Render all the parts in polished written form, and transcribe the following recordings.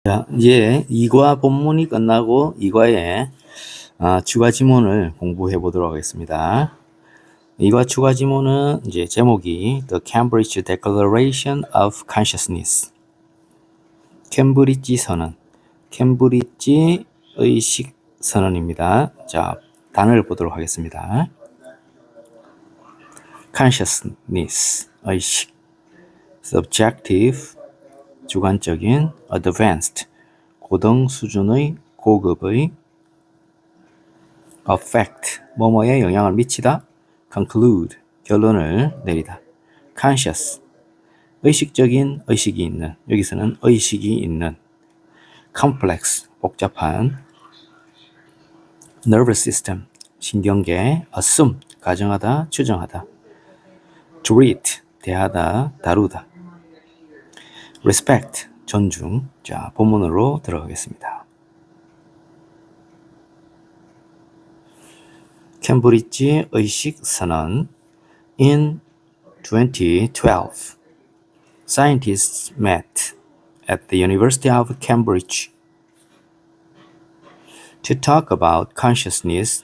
자, 이제 2과 본문이 끝나고 2과의 추가 지문을 공부해 보도록 하겠습니다. 2과 추가 지문은 이제 제목이 The Cambridge Declaration of Consciousness. 캠브리지 선언, 캠브리지 의식 선언입니다. 자, 단어를 보도록 하겠습니다. Consciousness, 의식, Subjective, 주관적인, Advanced, 고등 수준의, 고급의, affect, 뭐뭐에 영향을 미치다, conclude, 결론을 내리다, conscious, 의식적인, 의식이 있는, 여기서는 의식이 있는, complex, 복잡한, nervous system, 신경계, assume, 가정하다, 추정하다, treat, 대하다, 다루다, respect, 존중. 자, 본문으로 들어가겠습니다. 캠브리지 의식 선언. In 2012, scientists met at the University of Cambridge to talk about consciousness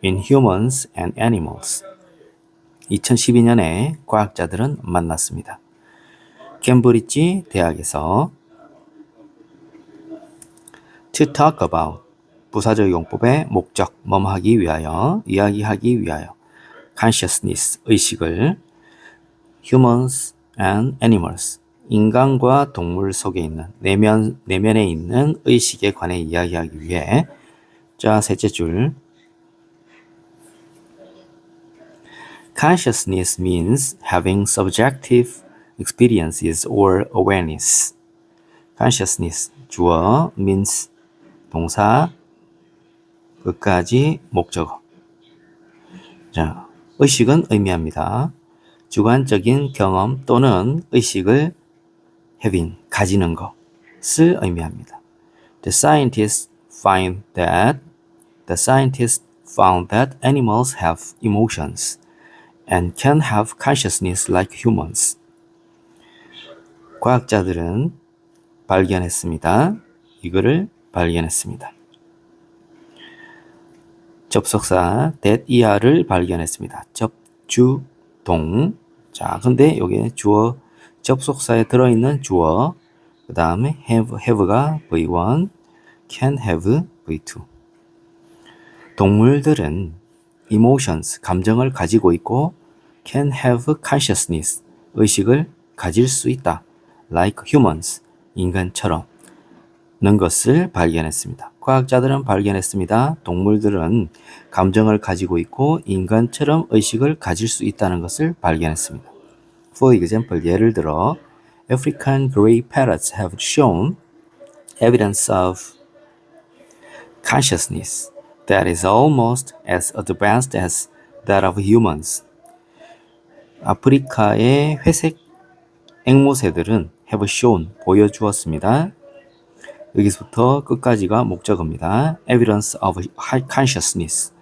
in humans and animals. 2012년에 과학자들은 만났습니다. 캠브리지 대학에서 to talk about 부사적 용법의 목적, 뭐뭐하기 위하여, 이야기하기 위하여, consciousness, 의식을, humans and animals, 인간과 동물 속에 있는, 내면에 있는 의식에 관해 이야기하기 위해. 자, 셋째 줄. Consciousness means having subjective experiences or awareness. Consciousness, 주어, means, 동사, 끝까지 목적어. 자, 의식은 의미합니다. 주관적인 경험 또는 의식을 having, 가지는 것을 의미합니다. The scientists found that animals have emotions and can have consciousness like humans. 과학자들은 발견했습니다. 이거를 발견했습니다. 접속사 that er를 발견했습니다. 접주동. 자, 근데 여기 주어, 접속사에 들어있는 주어, 그 다음에 have가 V1, can have V2. 동물들은 emotions, 감정을 가지고 있고, can have consciousness, 의식을 가질 수 있다. like humans, 인간처럼 는 것을 발견했습니다. 과학자들은 발견했습니다. 동물들은 감정을 가지고 있고 인간처럼 의식을 가질 수 있다는 것을 발견했습니다. For example, 예를 들어 African gray parrots have shown evidence of consciousness that is almost as advanced as that of humans. 아프리카의 회색 앵무새들은 have shown, 보여주었습니다. 여기서부터 끝까지가 목적어입니다. Evidence of consciousness,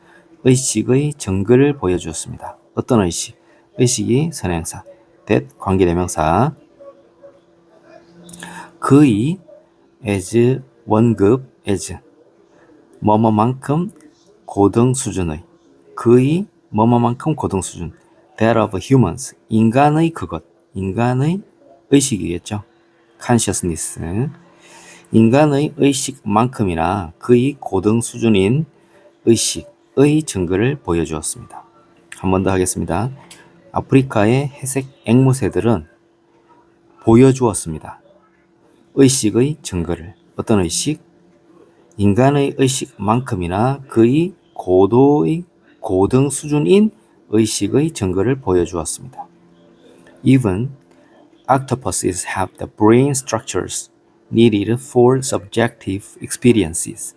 의식의 증거를 보여주었습니다. 어떤 의식? 의식이 선행사, that 관계대명사, 그의 as 원급 as 뭐뭐만큼 고등 수준의, 그의 뭐뭐만큼 고등 수준, that of humans, 인간의 그것, 인간의 의식이겠죠. consciousness, 인간의 의식만큼이나 그의 고등 수준인 의식의 증거를 보여주었습니다. 한 번 더 하겠습니다. 아프리카의 회색 앵무새들은 보여주었습니다. 의식의 증거를. 어떤 의식? 인간의 의식만큼이나 그의 고등 수준인 의식의 증거를 보여주었습니다. Even octopuses have the brain structures needed for subjective experiences.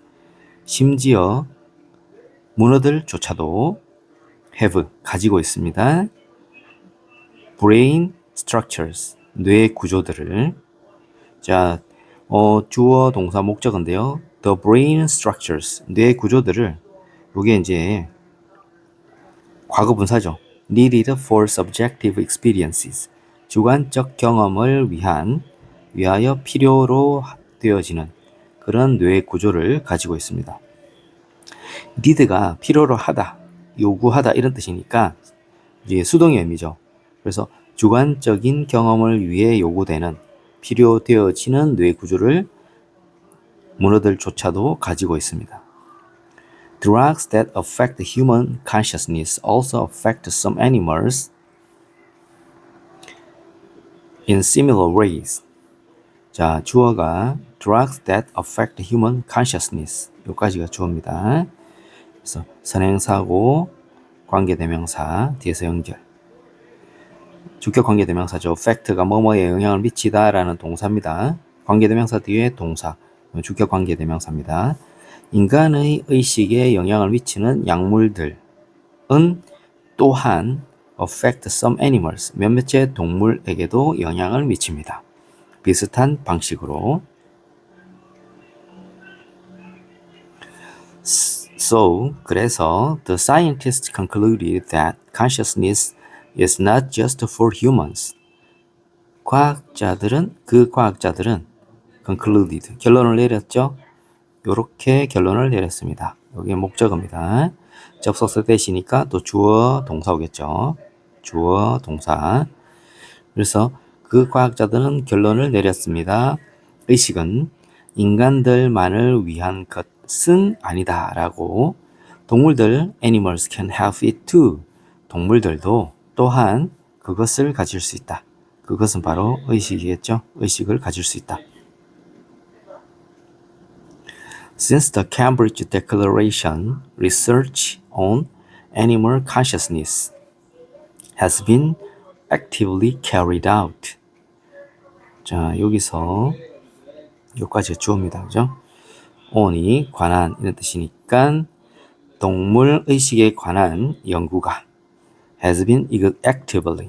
심지어 문어들조차도 have, 가지고 있습니다. brain structures, 뇌 구조들을. 자, 주어, 동사, 목적어인데요. the brain structures, 뇌 구조들을, 이게 이제 과거분사죠. needed for subjective experiences, 주관적 경험을 위하여 필요로 필요되어지는 그런 뇌 구조를 가지고 있습니다. need가 필요로 하다, 요구하다 이런 뜻이니까 이제 수동의 의미죠. 그래서 주관적인 경험을 위해 요구되는 필요되어지는 뇌 구조를 문어들조차도 가지고 있습니다. Drugs that affect human consciousness also affect some animals in similar ways. 자, 주어가 drugs that affect human consciousness. 여기까지가 주어입니다. 그래서 선행사고, 관계대명사, 뒤에서 연결. 주격 관계대명사죠. affect가 뭐뭐에 영향을 미치다라는 동사입니다. 관계대명사 뒤에 동사, 주격 관계대명사입니다. 인간의 의식에 영향을 미치는 약물들은 또한 affect some animals, 몇몇의 동물에게도 영향을 미칩니다. 비슷한 방식으로. 그래서 the scientists concluded that consciousness is not just for humans. 과학자들은 concluded, 결론을 내렸죠. 이렇게 결론을 내렸습니다. 여기 목적어입니다. 접속사 대시니까 또 주어 동사 오겠죠. 주어 동사. 그래서 그 과학자들은 결론을 내렸습니다. 의식은 인간들만을 위한 것은 아니다라고. 동물들 animals can have it too. 동물들도 또한 그것을 가질 수 있다. 그것은 바로 의식이겠죠. 의식을 가질 수 있다. Since the Cambridge Declaration, research on animal consciousness has been actively carried out. 자, 여기서 여기까지가 주어입니다. 그죠? on이 관한 이런 뜻이니까 동물 의식에 관한 연구가 has been actively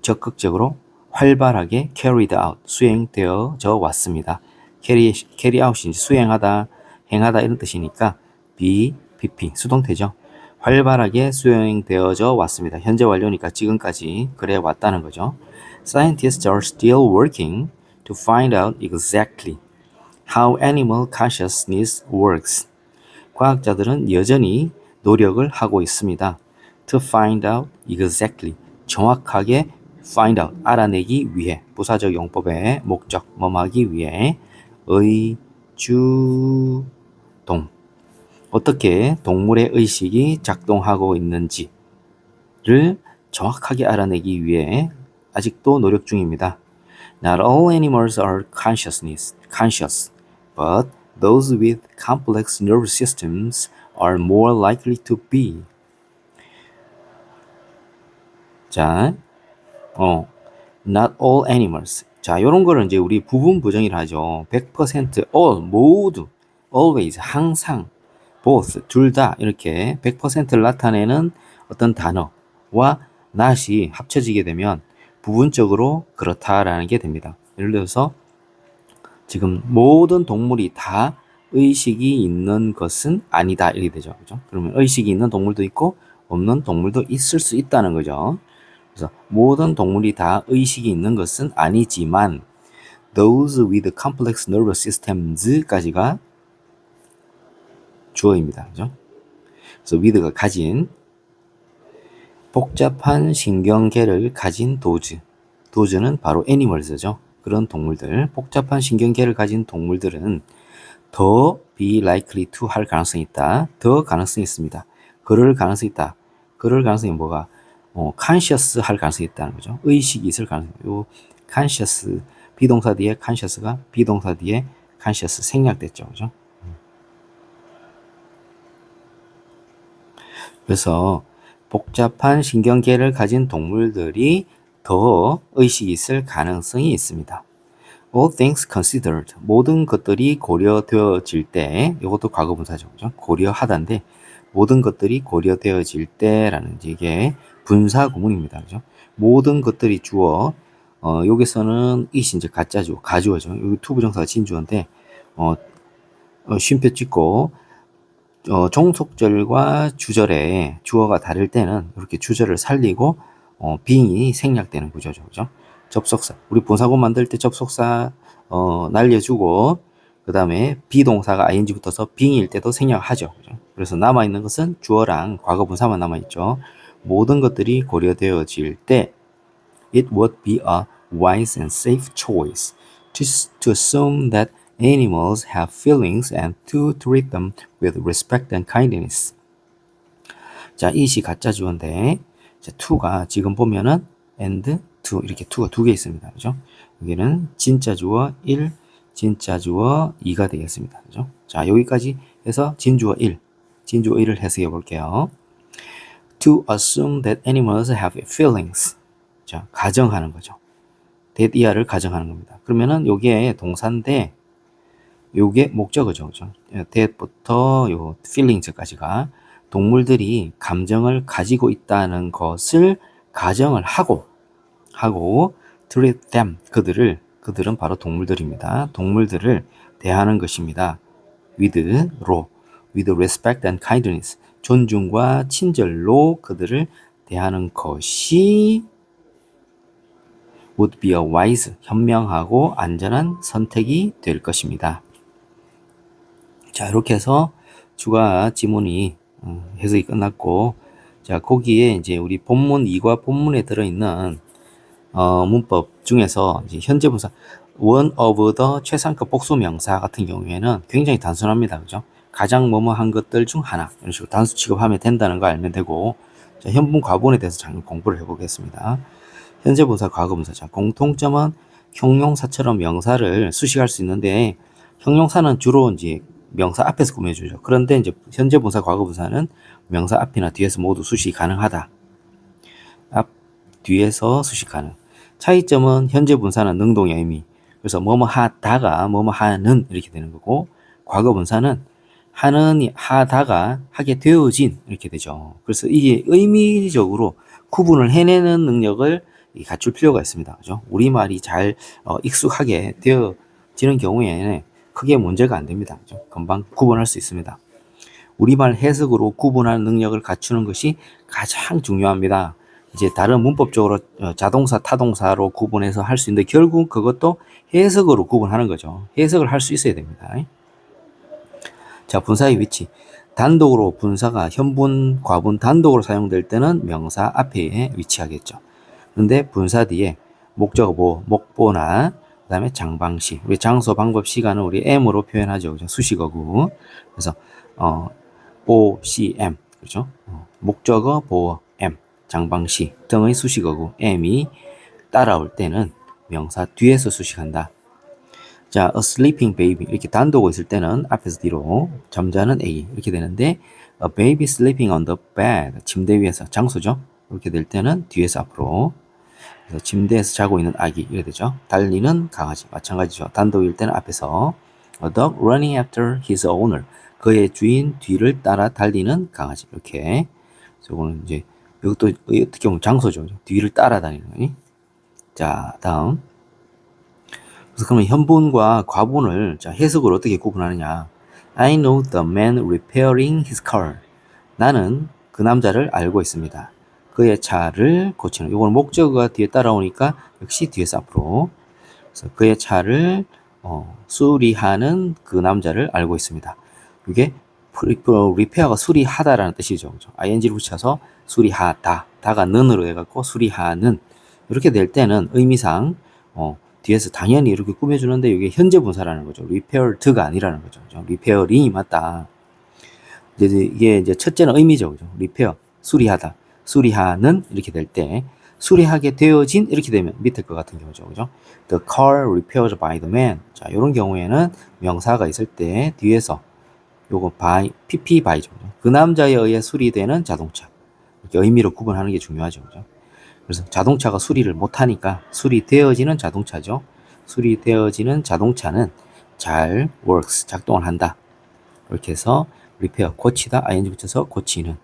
적극적으로 활발하게 carried out 수행되어져 왔습니다. carry out이 수행하다, 행하다 이런 뜻이니까 be, pp 수동태죠. 활발하게 수행되어져 왔습니다. 현재 완료니까 지금까지 그래 왔다는 거죠. Scientists are still working to find out exactly how animal consciousness works. 과학자들은 여전히 노력을 하고 있습니다. To find out exactly, 정확하게 find out, 알아내기 위해, 부사적 용법의 목적, 뭐하기 위해, 의주동, 어떻게 동물의 의식이 작동하고 있는지를 정확하게 알아내기 위해 아직도 노력 중입니다. Not all animals are conscious, but those with complex nervous systems are more likely to be. 자, not all animals. 자, 요런 거를 이제 우리 부분 부정이라 하죠. 100%, all, 모두, always, 항상, both, 둘 다 이렇게 100%를 나타내는 어떤 단어와 not이 합쳐지게 되면 부분적으로 그렇다라는 게 됩니다. 예를 들어서 지금 모든 동물이 다 의식이 있는 것은 아니다 이렇게 되죠. 그죠? 그러면 의식이 있는 동물도 있고 없는 동물도 있을 수 있다는 거죠. 그래서 모든 동물이 다 의식이 있는 것은 아니지만 those with complex nervous systems까지가 주어입니다. 그죠? 그래서 with가 가진 복잡한 신경계를 가진 도즈는 바로 animals죠. 그런 동물들, 복잡한 신경계를 가진 동물들은 더 be likely to 할 가능성이 있다. 더 가능성이 있습니다. 그럴 가능성이 있다. 그럴 가능성이 뭐가? conscious 할 가능성이 있다는 거죠. 의식이 있을 가능성이. 요 conscious 비동사 뒤에 conscious가 비동사 뒤에 conscious 생략됐죠. 그죠? 그래서 복잡한 신경계를 가진 동물들이 더 의식이 있을 가능성이 있습니다. All things considered, 모든 것들이 고려되어질 때, 이것도 과거분사죠. 그죠? 고려하다인데, 모든 것들이 고려되어질 때라는 이게 분사 구문입니다. 그죠? 모든 것들이 주어, 여기서는 이시 이제 가짜죠. 가주어죠. 여기 투부정사가 진주어인데, 쉼표 찍고, 종속절과 주절에 주어가 다를 때는 이렇게 주절을 살리고 being이 생략되는 구조죠. 그죠? 접속사. 우리 분사구 만들 때 접속사 날려주고 그 다음에 비동사가 ing 붙어서 being일 때도 생략하죠. 그죠? 그래서 남아있는 것은 주어랑 과거분사만 남아있죠. 모든 것들이 고려되어질 때 it would be a wise and safe choice to assume that animals have feelings and to treat them with respect and kindness. 자, it이 가짜 주어인데 to가 지금 보면은 and to 이렇게 to가 두 개 있습니다. 그죠? 여기는 진짜 주어 1, 진짜 주어 2가 되겠습니다. 그죠? 자, 여기까지 해서 진주어 1, 진주어 1을 해석해 볼게요. To assume that animals have feelings. 자, 가정하는 거죠. that 이하를 가정하는 겁니다. 그러면은 요게 동사인데 요게 목적어죠. 그죠? that부터 요 feelings까지가 동물들이 감정을 가지고 있다는 것을 가정을 하고 treat them 그들은 바로 동물들입니다. 동물들을 대하는 것입니다. with respect and kindness 존중과 친절로 그들을 대하는 것이 would be a wise 현명하고 안전한 선택이 될 것입니다. 자, 이렇게 해서 주가 지문이 해석이 끝났고, 자, 거기에 이제 우리 본문 2과 본문에 들어있는 문법 중에서 이제 현재 분사 one of the 최상급 복수 명사 같은 경우에는 굉장히 단순합니다. 그죠? 가장 뭐뭐 한 것들 중 하나 이런 식으로 단수 취급하면 된다는 거 알면 되고, 자, 현분 과분에 대해서 잠깐 공부를 해보겠습니다. 현재 분사 과거 분사. 자, 공통점은 형용사처럼 명사를 수식할 수 있는데 형용사는 주로 이제 명사 앞에서 꾸며주죠. 그런데 이제 현재 분사 과거 분사는 명사 앞이나 뒤에서 모두 수식이 가능하다. 앞 뒤에서 수식 가능. 차이점은 현재 분사는 능동의 의미. 그래서 뭐뭐 하다가 뭐뭐 하는 이렇게 되는 거고, 과거 분사는 하는 하다가 하게 되어진 이렇게 되죠. 그래서 이게 의미적으로 구분을 해내는 능력을 갖출 필요가 있습니다. 그죠? 우리말이 잘 익숙하게 되어지는 경우에는 크게 문제가 안 됩니다. 그죠? 금방 구분할 수 있습니다. 우리말 해석으로 구분하는 능력을 갖추는 것이 가장 중요합니다. 이제 다른 문법적으로 자동사, 타동사로 구분해서 할 수 있는데 결국 그것도 해석으로 구분하는 거죠. 해석을 할 수 있어야 됩니다. 자, 분사의 위치. 단독으로 분사가 현분, 과분 단독으로 사용될 때는 명사 앞에 위치하겠죠. 그런데 분사 뒤에 목적어, 목보나 그 다음에 장방시, 우리 장소, 방법, 시간은 우리 M으로 표현하죠. 그죠? 수식어구. 그래서 OCM, 그렇죠? 목적어, 보어, M, 장방시 등의 수식어구 M이 따라올 때는 명사 뒤에서 수식한다. 자, a sleeping baby 이렇게 단독으로 있을 때는 앞에서 뒤로 잠자는 A 이렇게 되는데 a baby sleeping on the bed 침대 위에서 장소죠. 이렇게 될 때는 뒤에서 앞으로. 그래서 침대에서 자고 있는 아기 이렇게 되죠. 달리는 강아지 마찬가지죠. 단독일 때는 앞에서 a dog running after his owner 그의 주인 뒤를 따라 달리는 강아지 이렇게. 이거는 이제 이것도 어떻게 보면 장소죠. 뒤를 따라다니는 거니. 자, 다음. 그래서 그러면 현분과 과분을 자, 해석을 어떻게 구분하느냐. I know the man repairing his car. 나는 그 남자를 알고 있습니다. 그의 차를 고치는. 이거는 목적어가 뒤에 따라오니까 역시 뒤에서 앞으로. 그래서 그의 차를 수리하는 그 남자를 알고 있습니다. 이게 리페어가 수리하다라는 뜻이죠. 그렇죠? ing를 붙여서 수리하다. 다가 는으로 해갖고 수리하는. 이렇게 될 때는 의미상 뒤에서 당연히 이렇게 꾸며주는데 이게 현재 분사라는 거죠. repaired가 아니라는 거죠. repairing이 맞다. 이게 이제 첫째는 의미죠. 그죠? repair, 수리하다. 수리하는 이렇게 될 때 수리하게 되어진 이렇게 되면 밑에 것 같은 경우죠. 그죠? The car repaired by the man. 자, 이런 경우에는 명사가 있을 때 뒤에서 요거 by, pp by죠. 그 남자에 의해 수리되는 자동차. 이렇게 의미로 구분하는 게 중요하죠. 그죠? 그래서 자동차가 수리를 못하니까 수리되어지는 자동차죠. 수리되어지는 자동차는 잘 works, 작동을 한다. 이렇게 해서 repair, 고치다, ing 붙여서 고치는,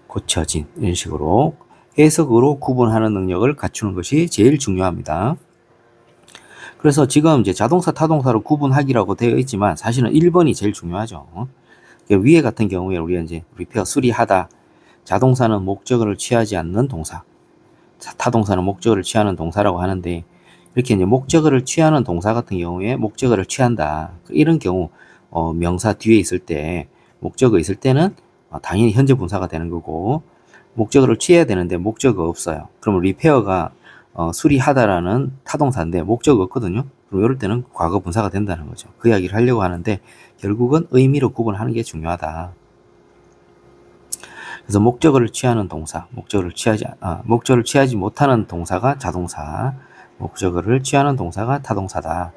고쳐진 이런 식으로 해석으로 구분하는 능력을 갖추는 것이 제일 중요합니다. 그래서 지금 이제 자동사, 타동사로 구분하기라고 되어 있지만 사실은 1번이 제일 중요하죠. 위에 같은 경우에 우리가 이제 repair, 수리하다, 자동사는 목적어를 취하지 않는 동사, 타동사는 목적어를 취하는 동사라고 하는데 이렇게 이제 목적어를 취하는 동사 같은 경우에 목적어를 취한다. 이런 경우 명사 뒤에 있을 때 목적어 있을 때는 당연히 현재 분사가 되는 거고 목적어를 취해야 되는데 목적어 없어요. 그러면 리페어가 수리하다라는 타동사인데 목적어 없거든요. 그럼 이럴 때는 과거 분사가 된다는 거죠. 그 이야기를 하려고 하는데 결국은 의미로 구분하는 게 중요하다. 그래서 목적어를 취하는 동사, 목적어를 취하지 못하는 동사가 자동사, 목적어를 취하는 동사가 타동사다.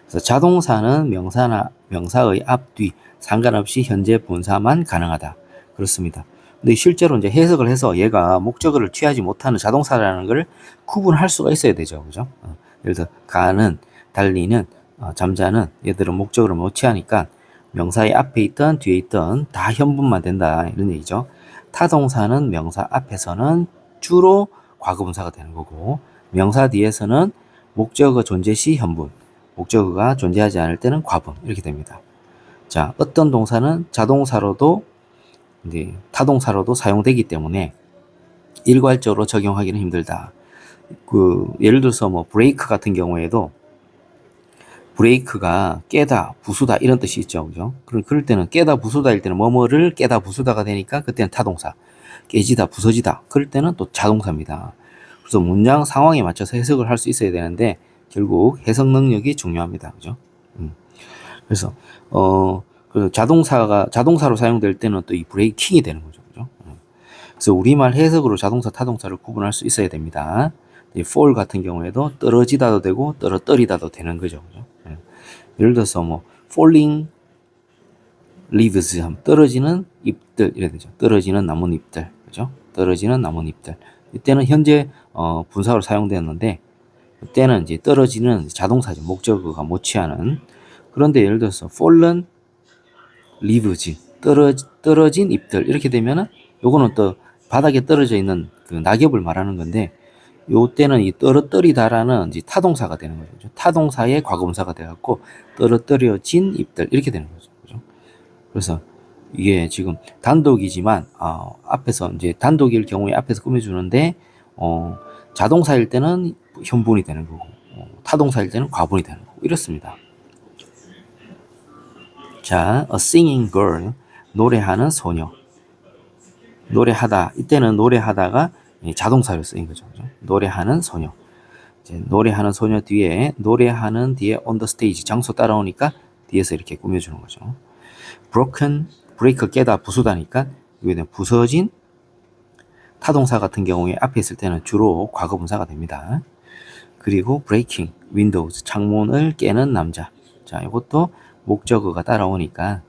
그래서 자동사는 명사나 명사의 앞, 뒤 상관없이 현재 분사만 가능하다. 그렇습니다. 근데 실제로 이제 해석을 해서 얘가 목적어를 취하지 못하는 자동사라는 걸 구분할 수가 있어야 되죠. 그죠? 예를 들어 가는, 달리는, 잠자는 얘들은 목적어를 못 취하니까 명사의 앞에 있던 뒤에 있던 다 현분만 된다. 이런 얘기죠. 타동사는 명사 앞에서는 주로 과거분사가 되는 거고 명사 뒤에서는 목적어 존재 시 현분, 목적어가 존재하지 않을 때는 과분 이렇게 됩니다. 자, 어떤 동사는 자동사로도 이제 타동사로도 사용되기 때문에 일괄적으로 적용하기는 힘들다. 예를 들어서 뭐 브레이크 같은 경우에도 브레이크가 깨다, 부수다 이런 뜻이 있죠. 그죠? 그럴 때는 깨다, 부수다일 때는 뭐뭐를 깨다, 부수다가 되니까 그때는 타동사. 깨지다, 부서지다. 그럴 때는 또 자동사입니다. 그래서 문장 상황에 맞춰서 해석을 할 수 있어야 되는데 결국 해석 능력이 중요합니다. 그죠? 그래서 그 자동사로 사용될 때는 또 이 브레이킹이 되는 거죠. 그죠? 그래서 우리말 해석으로 자동사, 타동사를 구분할 수 있어야 됩니다. 이 fall 같은 경우에도 떨어지다도 되고 떨어뜨리다도 되는 거죠. 그죠? 예를 들어서 뭐 falling leaves 하면 떨어지는 잎들 이래 되죠. 떨어지는 나뭇잎들. 그죠? 떨어지는 나뭇잎들. 이때는 현재 분사로 사용되었는데 그때는 이제 떨어지는 자동사죠. 목적어가 못 취하는. 그런데 예를 들어서 fallen leaves 떨어진 잎들 이렇게 되면은 요거는 또 바닥에 떨어져 있는 그 낙엽을 말하는 건데 요때는 이 떨어뜨리다라는 이제 타동사가 되는 거죠. 타동사의 과거분사가 돼갖고 떨어뜨려진 잎들 이렇게 되는 거죠. 그죠? 그래서 이게 지금 단독이지만 앞에서 이제 단독일 경우에 앞에서 꾸며주는데 자동사일 때는 현분이 되는 거고 타동사일 때는 과분이 되는 거고 이렇습니다. 자, a singing girl 노래하는 소녀. 노래하다 이때는 노래하다가 자동사로 쓰인 거죠. 그죠? 노래하는 소녀. 이제 노래하는 소녀 뒤에 노래하는 뒤에 on the stage 장소 따라오니까 뒤에서 이렇게 꾸며주는 거죠. broken break 깨다 부수다니까 이거는 부서진 타동사 같은 경우에 앞에 있을 때는 주로 과거 분사가 됩니다. 그리고 breaking windows 창문을 깨는 남자. 자, 이것도 목적어가 따라오니까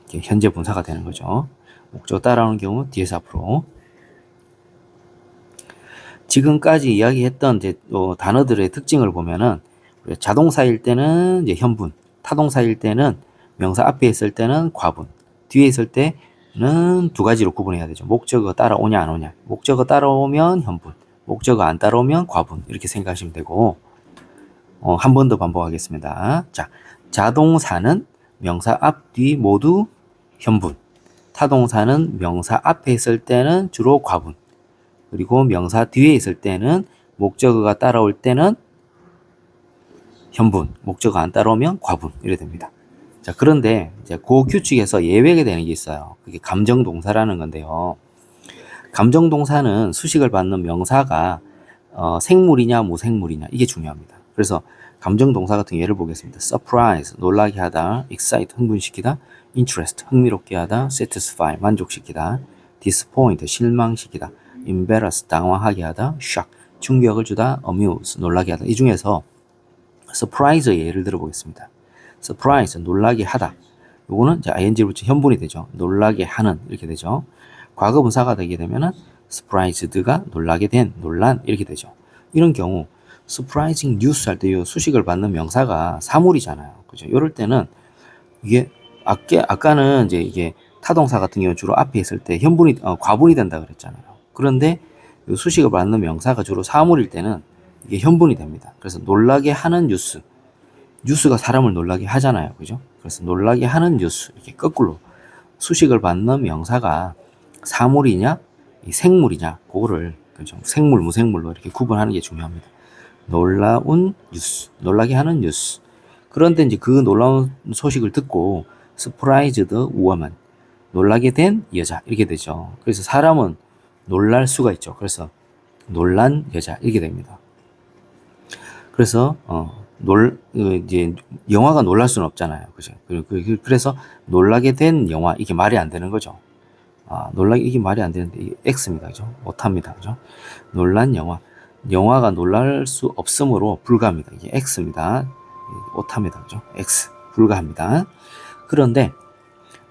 이렇게 현재 분사가 되는 거죠. 목적어 따라오는 경우 뒤에서 앞으로. 지금까지 이야기했던 이제 단어들의 특징을 보면은 자동사일 때는 이제 현분, 타동사일 때는 명사 앞에 있을 때는 과분, 뒤에 있을 때는 두 가지로 구분해야 되죠. 목적어 따라오냐 안 오냐. 목적어 따라오면 현분, 목적어 안 따라오면 과분 이렇게 생각하시면 되고 한 번 더 반복하겠습니다. 자, 자동사는 명사 앞, 뒤 모두 현분, 타동사는 명사 앞에 있을 때는 주로 과분, 그리고 명사 뒤에 있을 때는 목적어가 따라올 때는 현분, 목적어 안 따라오면 과분 이래 됩니다. 자, 그런데 이제 그 규칙에서 예외가 되는 게 있어요. 그게 감정동사라는 건데요. 감정동사는 수식을 받는 명사가 생물이냐 무생물이냐 이게 중요합니다. 그래서 감정동사 같은 예를 보겠습니다. surprise, 놀라게 하다, excite, 흥분시키다, interest, 흥미롭게 하다, satisfy, 만족시키다, disappoint, 실망시키다, embarrass, 당황하게 하다, shock, 충격을 주다, amuse, 놀라게 하다. 이 중에서 surprise의 예를 들어보겠습니다. surprise, 놀라게 하다. 요거는 이제 ing를 붙인 현분이 되죠. 놀라게 하는 이렇게 되죠. 과거 분사가 되게 되면은 surprised가 놀라게 된, 놀란 이렇게 되죠. 이런 경우 surprising news 할 때 이 수식을 받는 명사가 사물이잖아요. 그죠? 이럴 때는 이게 아까는 이제 이게 타동사 같은 경우 주로 앞에 있을 때 현분이 과분이 된다 그랬잖아요. 그런데 이 수식을 받는 명사가 주로 사물일 때는 이게 현분이 됩니다. 그래서 놀라게 하는 뉴스. 뉴스가 사람을 놀라게 하잖아요. 그죠? 그래서 놀라게 하는 뉴스. 이렇게 거꾸로 수식을 받는 명사가 사물이냐, 생물이냐, 그거를 그죠? 생물, 무생물로 이렇게 구분하는 게 중요합니다. 놀라운 뉴스, 놀라게 하는 뉴스. 그런데 이제 그 놀라운 소식을 듣고 surprised woman, 놀라게 된 여자 이렇게 되죠. 그래서 사람은 놀랄 수가 있죠. 그래서 놀란 여자 이렇게 됩니다. 그래서 이제 영화가 놀랄 수는 없잖아요. 그죠? 그래서 놀라게 된 영화 이게 말이 안 되는 거죠. 놀라게 이게 말이 안 되는데 이게 X입니다. 그죠? 못합니다. 그죠? 놀란 영화. 영화가 놀랄 수 없으므로 불가합니다. 이게 X입니다. 못합니다. 그죠? X. 불가합니다. 그런데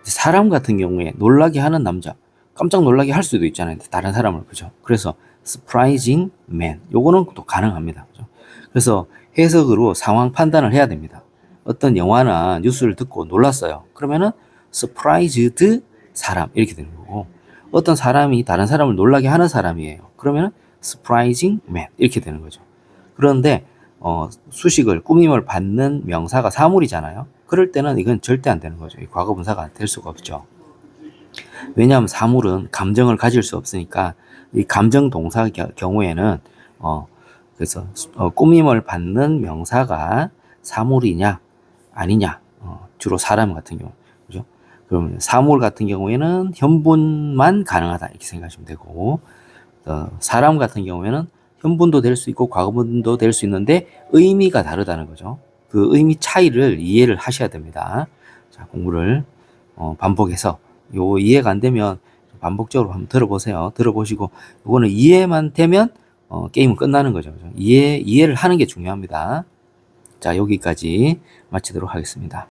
사람 같은 경우에 놀라게 하는 남자, 깜짝 놀라게 할 수도 있잖아요. 다른 사람을. 그죠? 그래서 surprising man. 요거는 또 가능합니다. 그죠? 그래서 해석으로 상황 판단을 해야 됩니다. 어떤 영화나 뉴스를 듣고 놀랐어요. 그러면은 surprised 사람 이렇게 되는 거고, 어떤 사람이 다른 사람을 놀라게 하는 사람이에요. 그러면은 surprising man 이렇게 되는 거죠. 그런데 수식을 꾸밈을 받는 명사가 사물이잖아요. 그럴 때는 이건 절대 안 되는 거죠. 과거 분사가 될 수가 없죠. 왜냐하면 사물은 감정을 가질 수 없으니까 이 감정 동사 경우에는 그래서 꾸밈을 받는 명사가 사물이냐 아니냐, 주로 사람 같은 경우, 그죠? 그러면 사물 같은 경우에는 현분만 가능하다 이렇게 생각하시면 되고, 사람 같은 경우에는 현분도 될 수 있고 과거분도 될 수 있는데 의미가 다르다는 거죠. 그 의미 차이를 이해를 하셔야 됩니다. 자, 공부를 반복해서 요 이해가 안 되면 반복적으로 한번 들어보세요. 들어보시고 요거는 이해만 되면 게임은 끝나는 거죠. 이해를 하는 게 중요합니다. 자, 여기까지 마치도록 하겠습니다.